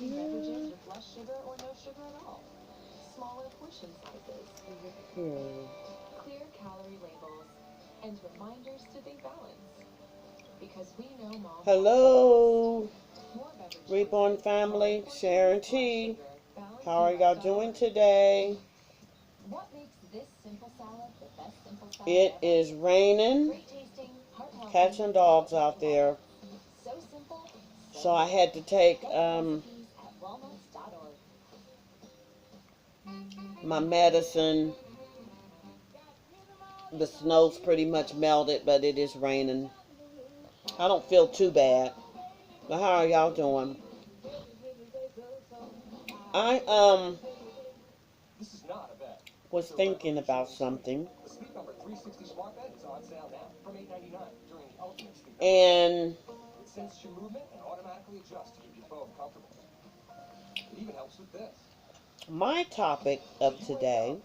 beverages with less sugar or no sugar at all. Smaller portion sizes. Clear calorie labels. And reminders to think balance. Because we know mom. Hello, Reborn family, Sharon T. How are y'all doing today? What makes this simple salad the best simple salad It ever? Is raining, cats and dogs out there. So simple, so I had to take my medicine. The snow's pretty much melted, but it is raining. I don't feel too bad. But how are y'all doing? I was thinking about something. And my topic of today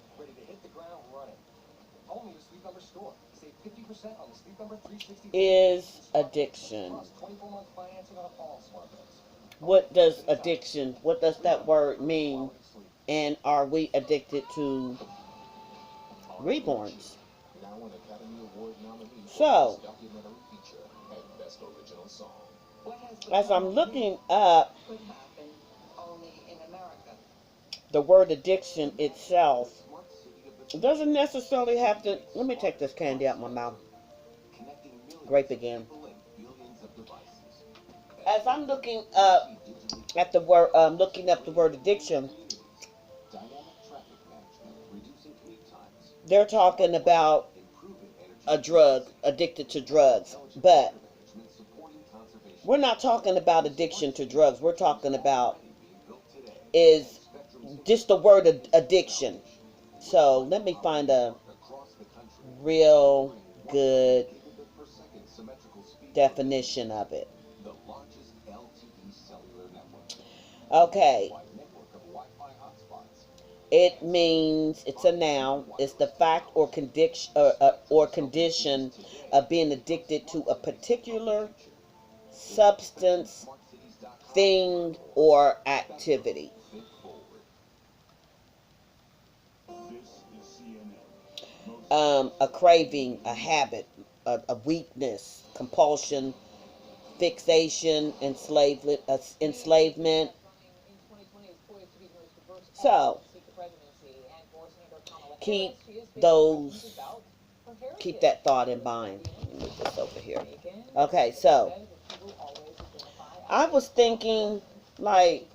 is addiction. What does addiction, what does that word mean? And are we addicted to reborns? So, as I'm looking up the word addiction itself, it doesn't necessarily have to, let me take this candy out my mouth. Grape again. As I'm looking up at the word, looking up the word addiction, they're talking about a drug, addicted to drugs. But we're not talking about addiction to drugs. We're talking about is just the word addiction. So let me find a real good definition of it. Okay. It means, it's a noun, it's the fact or condition of being addicted to a particular substance, thing, or activity. A craving, a habit, a weakness, compulsion, fixation, enslavement. So, keep that thought in mind. Let me move this over here. Okay, so I was thinking, like,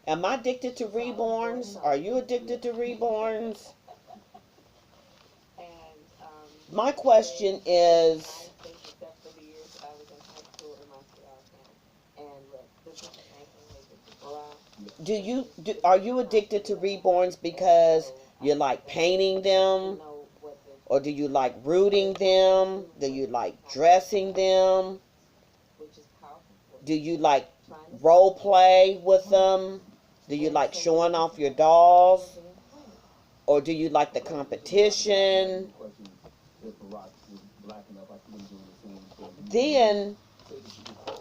am I addicted to reborns? Are you addicted to reborns? My question is, are you addicted to reborns because you like painting them? Or do you like rooting them? Do you like dressing them? Do you like role play with them? Do you like showing off your dolls? Or do you like the competition? Then,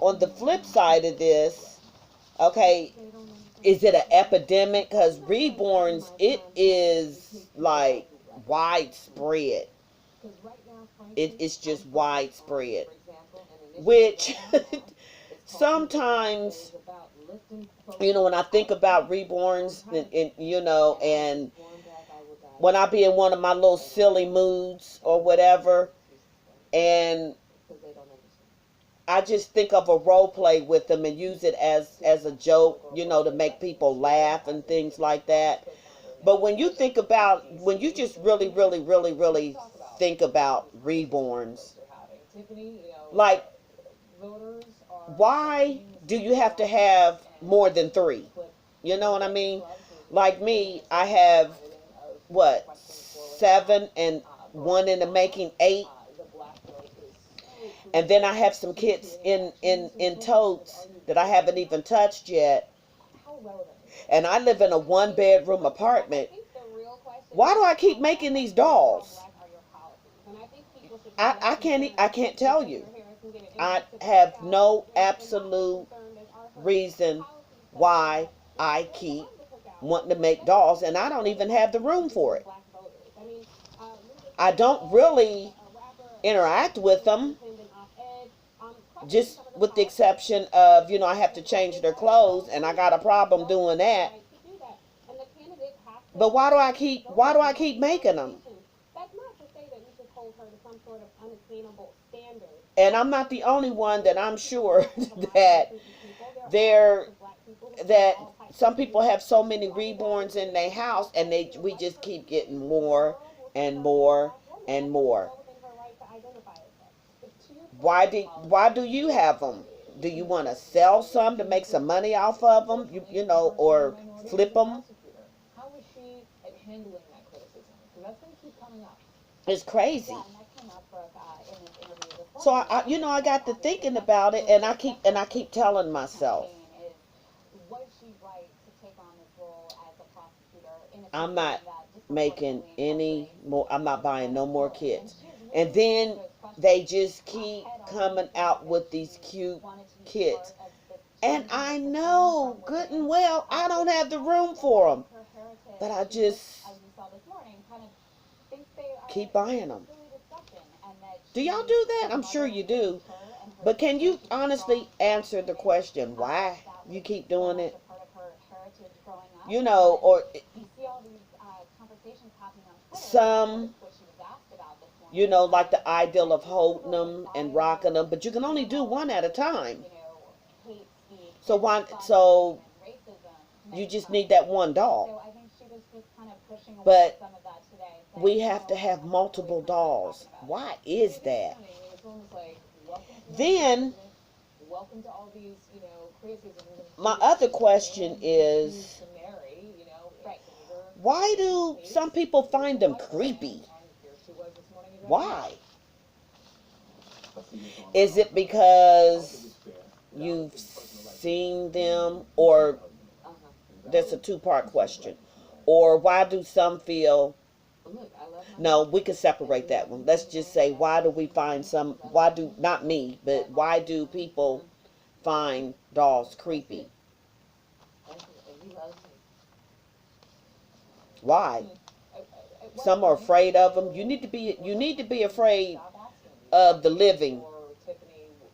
on the flip side of this, okay, is it an epidemic? Because reborns, it is like widespread. It's just widespread. Which, sometimes, when I think about reborns, and when I be in one of my little silly moods or whatever, and I just think of a role play with them and use it as a joke, to make people laugh and things like that. But when you just really, really, really, really think about reborns, like, why do you have to have more than 3? You know what I mean? Like me, I have, 7 and 1 in the making, 8. And then I have some kids in totes that I haven't even touched yet. And I live in a 1-bedroom apartment. Why do I keep making these dolls? I can't tell you. I have no absolute reason why I keep wanting to make dolls, and I don't even have the room for it. I don't really interact with them, just with the exception of, I have to change their clothes, and I got a problem doing that. But why do I keep making them? And I'm not the only one that I'm sure that there that some people have so many reborns in their house, and we just keep getting more and more and more. Why do you have them? Do you want to sell some to make some money off of them? Or flip them? How was she at handling that criticism? Because that's going to keep coming up. It's crazy. Yeah, and that came up in this interview before. So I got to thinking about it, and I keep telling myself, Was she right to take on this role as a prosecutor in a I'm not making any more. I'm not buying no more kits. And then they just keep coming out with these cute kits. And I know good and well I don't have the room for them. But I just keep buying them. Do y'all do that? I'm sure you do. But can you honestly answer the question why you keep doing it? Or some, like the ideal of holding them and rocking them, but you can only do one at a time. So you just need that one doll. But we have to have multiple dolls. Why is that? Then, my other question is, why do some people find them creepy? Why? Is it because you've seen them, or that's a two-part question? Or why do some feel, no, we can separate that one. Let's just say, why do, not me, but why do people find dolls creepy? Why? Some are afraid of them. You need to be afraid of the living,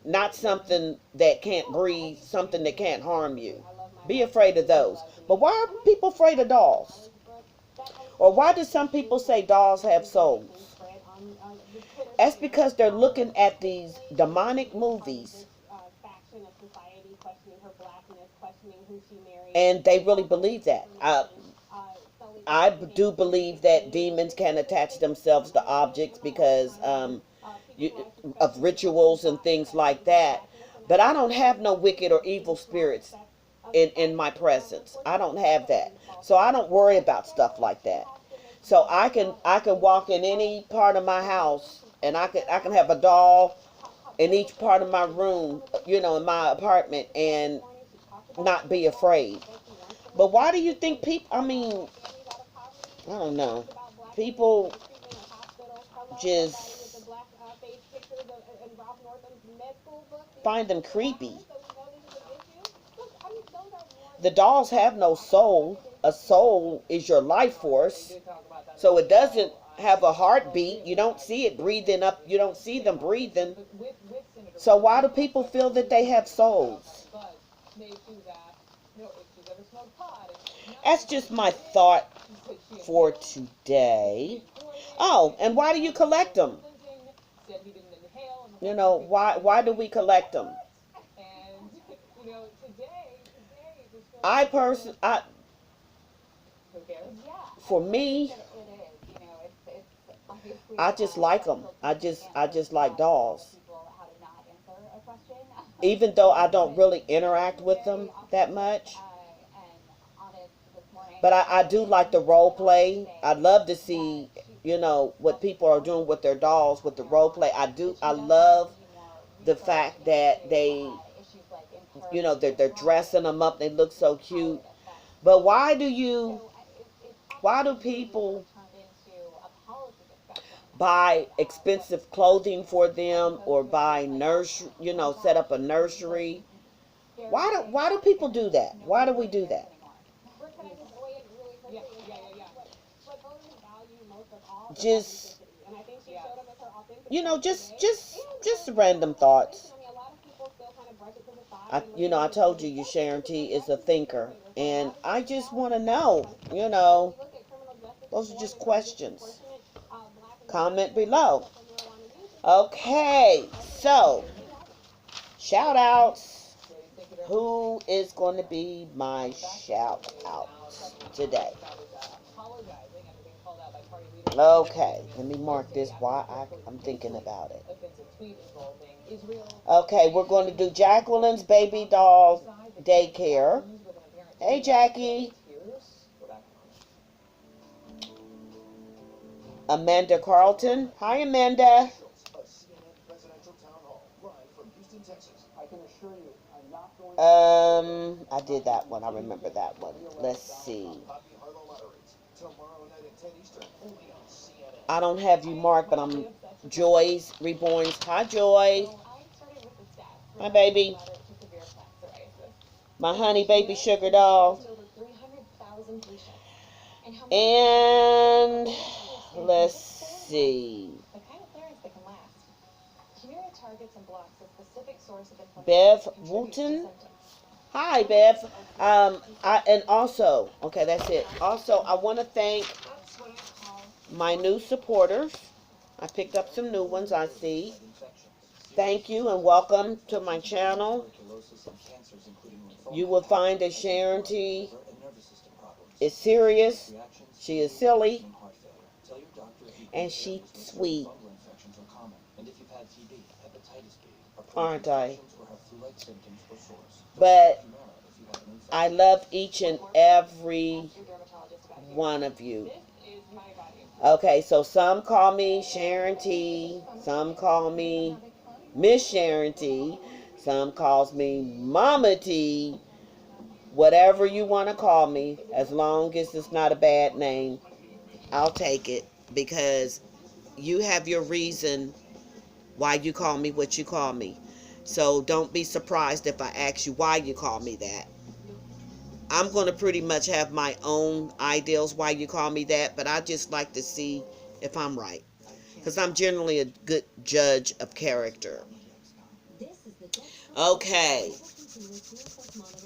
not something that can't breathe, something that can't harm you. Be afraid of those. But why are people afraid of dolls? Or why do some people say dolls have souls? That's because they're looking at these demonic movies, and they really believe that. I do believe that demons can attach themselves to objects because of rituals and things like that. But I don't have no wicked or evil spirits in my presence. I don't have that. So I don't worry about stuff like that. So I can walk in any part of my house, and I can have a doll in each part of my room, in my apartment, and not be afraid. But why do you think people, I don't know. People just find them creepy. The dolls have no soul. A soul is your life force. So it doesn't have a heartbeat. You don't see it breathing up. You don't see them breathing. So why do people feel that they have souls? That's just my thought for today. Oh, and why do you collect them? Why do we collect them? For me, I just like them. I just like dolls. Even though I don't really interact with them that much. But I do like the role play. I'd love to see, what people are doing with their dolls, with the role play. I love the fact that they're dressing them up. They look so cute. But why do people buy expensive clothing for them, or buy set up a nursery Why do people do that? Why do we do that? Just just random thoughts. I told you Sharon T is a thinker, and I just want to know. Those are just questions. Comment below. Okay, so shout outs. Who is going to be my shout out today? Okay, let me mark this while I'm thinking about it. Okay, we're going to do Jacqueline's baby doll daycare. Hey, Jackie. Amanda Carlton. Hi, Amanda. I did that one. I remember that one. Let's see. I don't have you marked, but I'm Joy's reborns. Hi, Joy. Hi, baby. My honey baby sugar doll. And let's see. Bev Wooten. Hi, Bev. And also, okay, that's it. Also, I want to thank my new supporters. I picked up some new ones, I see. Thank you and welcome to my channel. You will find that Sharon T is serious, she is silly, and she's sweet. Aren't I? But I love each and every one of you. Okay, so some call me Sharon T, some call me Miss Sharon T, some calls me Mama T, whatever you want to call me, as long as it's not a bad name, I'll take it, because you have your reason why you call me what you call me. So don't be surprised if I ask you why you call me that. I'm going to pretty much have my own ideals why you call me that, but I just like to see if I'm right, because I'm generally a good judge of character. Okay,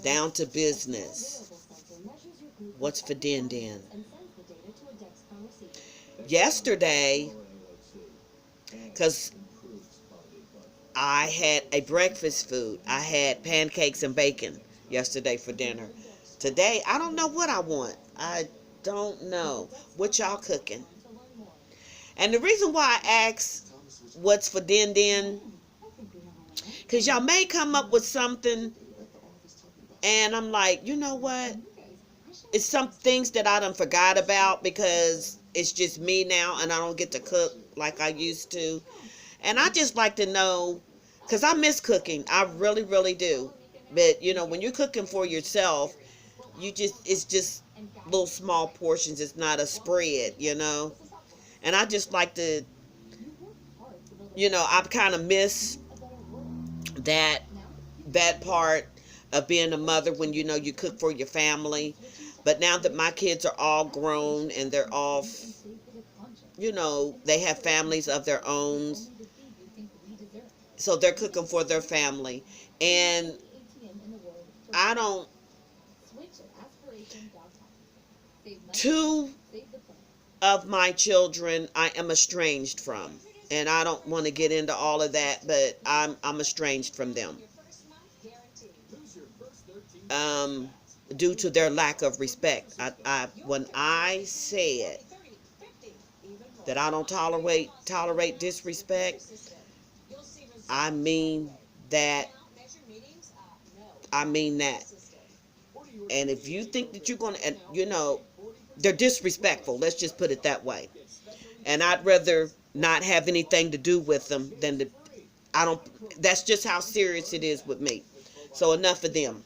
down to business. What's for Din Din? Yesterday, because I had a breakfast food, I had pancakes and bacon yesterday for dinner. Today, I don't know what I want. I don't know what y'all cooking. And the reason why I ask what's for Din Din, because y'all may come up with something, and I'm like, you know what? It's some things that I done forgot about because it's just me now and I don't get to cook like I used to. And I just like to know, because I miss cooking. I really, really do. But, when you're cooking for yourself, it's just little small portions. It's not a spread. And I just like to, I kind of miss that part of being a mother when you cook for your family. But now that my kids are all grown and they're all, they have families of their own, so they're cooking for their family. And I don't, two of my children I am estranged from. And I don't want to get into all of that, but I'm estranged from them. Due to their lack of respect. When I said that I don't tolerate disrespect, I mean that. I mean that. And if you think that you're going to, and they're disrespectful, let's just put it that way. And I'd rather not have anything to do with them than to, that's just how serious it is with me. So enough of them.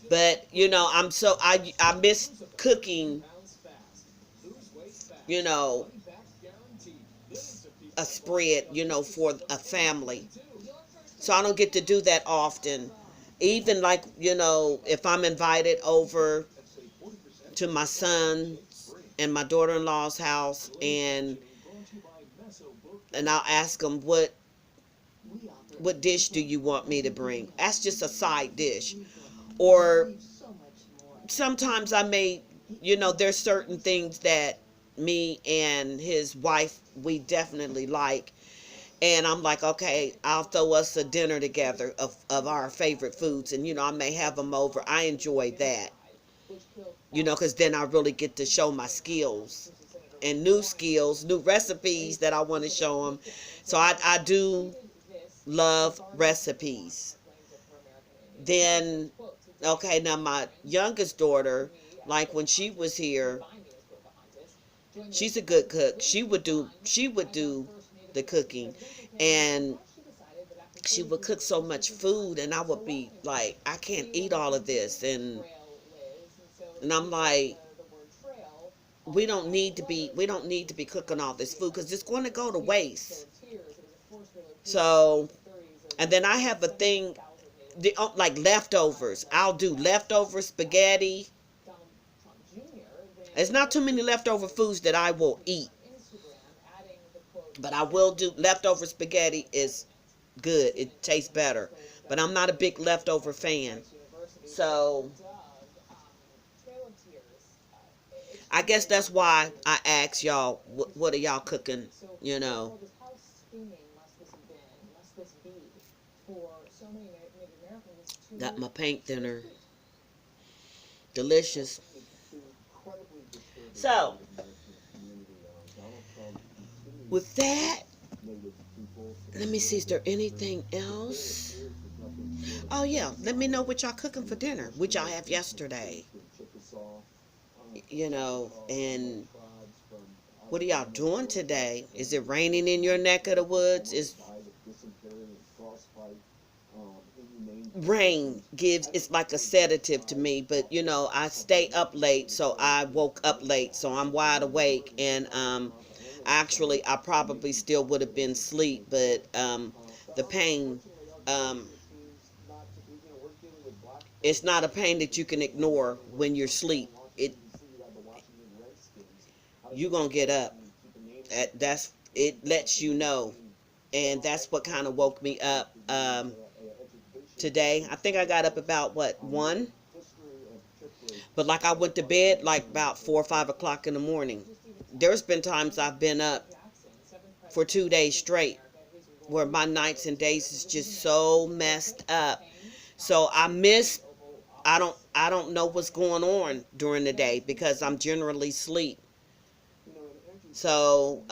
But I miss cooking, you know a spread, for a family. So I don't get to do that often. Even like, if I'm invited over to my son and my daughter-in-law's house, and I'll ask them what dish do you want me to bring? That's just a side dish. Or sometimes I may, there's certain things that me and his wife we definitely like, and I'm like, okay, I'll throw us a dinner together of our favorite foods, and I may have them over. I enjoy that, because then I really get to show my skills and new skills, new recipes that I want to show them. So I do love recipes. Then, okay, now my youngest daughter, like when she was here, she's a good cook. She would do the cooking, and she would cook so much food, and I would be like, I can't eat all of this, and I'm like, we don't need to be cooking all this food because it's going to go to waste. So, and then I have a thing, like leftovers. I'll do leftover spaghetti. There's not too many leftover foods that I will eat, but I will do leftover spaghetti. Is good. It tastes better. But I'm not a big leftover fan. So I guess that's why I asked y'all, what are y'all cooking? You know. Got my paint thinner. Delicious. So, with that, let me see, is there anything else? Oh, yeah, let me know what y'all cooking for dinner, what y'all have yesterday. And what are y'all doing today? Is it raining in your neck of the woods? Rain gives, it's like a sedative to me, but I stay up late, so I woke up late, so I'm wide awake, and actually I probably still would have been asleep, but the pain, um it's not a pain that you can ignore when you're asleep. You're gonna get up. That's it lets you know, and that's what kind of woke me up today. I think I got up about what, 1, but like I went to bed like about 4 or 5 o'clock in the morning. There's been times I've been up for 2 days straight, where my nights and days is just so messed up. So I don't know what's going on during the day because I'm generally asleep. So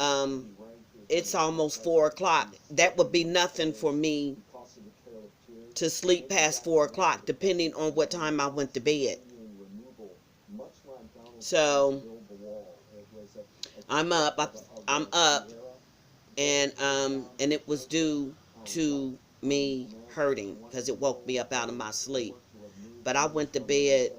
it's almost 4 o'clock. That would be nothing for me to sleep past 4 o'clock, depending on what time I went to bed. So I'm up. I'm up, and it was due to me hurting because it woke me up out of my sleep. But I went to bed,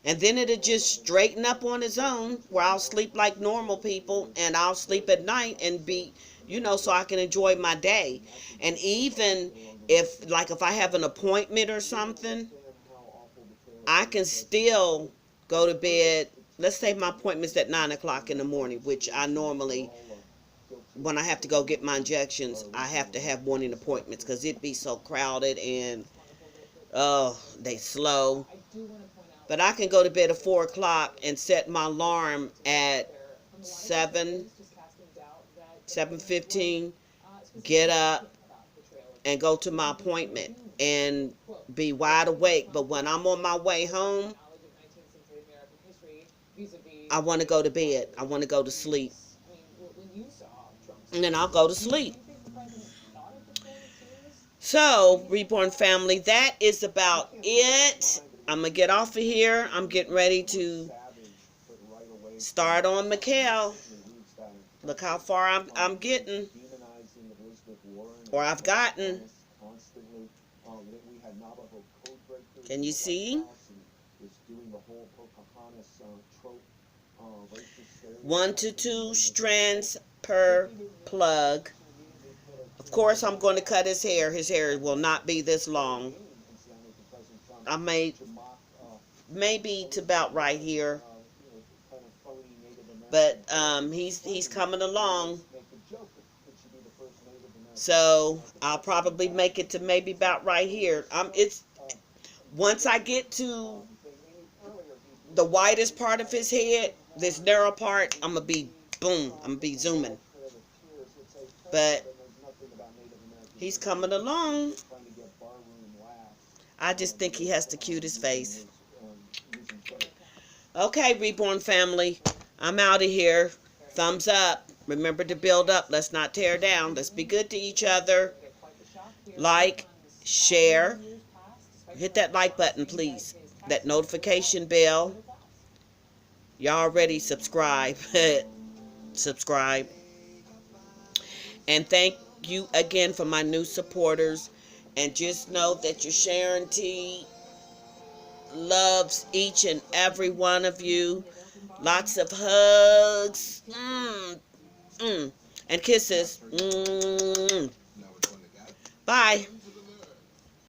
and then it'll just straighten up on its own, where I'll sleep like normal people, and I'll sleep at night and be, so I can enjoy my day. And even if I have an appointment or something, I can still go to bed. Let's say my appointment's at 9 o'clock in the morning, which I normally, when I have to go get my injections, I have to have morning appointments because it'd be so crowded, and oh, they slow. But I can go to bed at 4 o'clock and set my alarm at 7:15, get up and go to my appointment and be wide awake. But when I'm on my way home, I want to go to bed. I want to go to sleep. And then I'll go to sleep. So, Reborn family, that is about it. I'm going to get off of here. I'm getting ready to start on Mikhail. Look how far I'm getting, or I've gotten. Can you see? 1 to 2 strands per plug. Of course, I'm going to cut his hair. His hair will not be this long. I may maybe to about right here, but he's coming along. So I'll probably make it to maybe about right here. It's once I get to the widest part of his head, this narrow part, I'm gonna be boom. I'm gonna be zooming. But he's coming along. I just think he has the cutest face. Okay, Reborn family, I'm out of here. Thumbs up. Remember to build up. Let's not tear down. Let's be good to each other. Like, share. Hit that like button, please. That notification bell. Y'all already subscribe. Subscribe. And thank you again for my new supporters. And just know that your Sharon T loves each and every one of you. Lots of hugs. And kisses. Bye.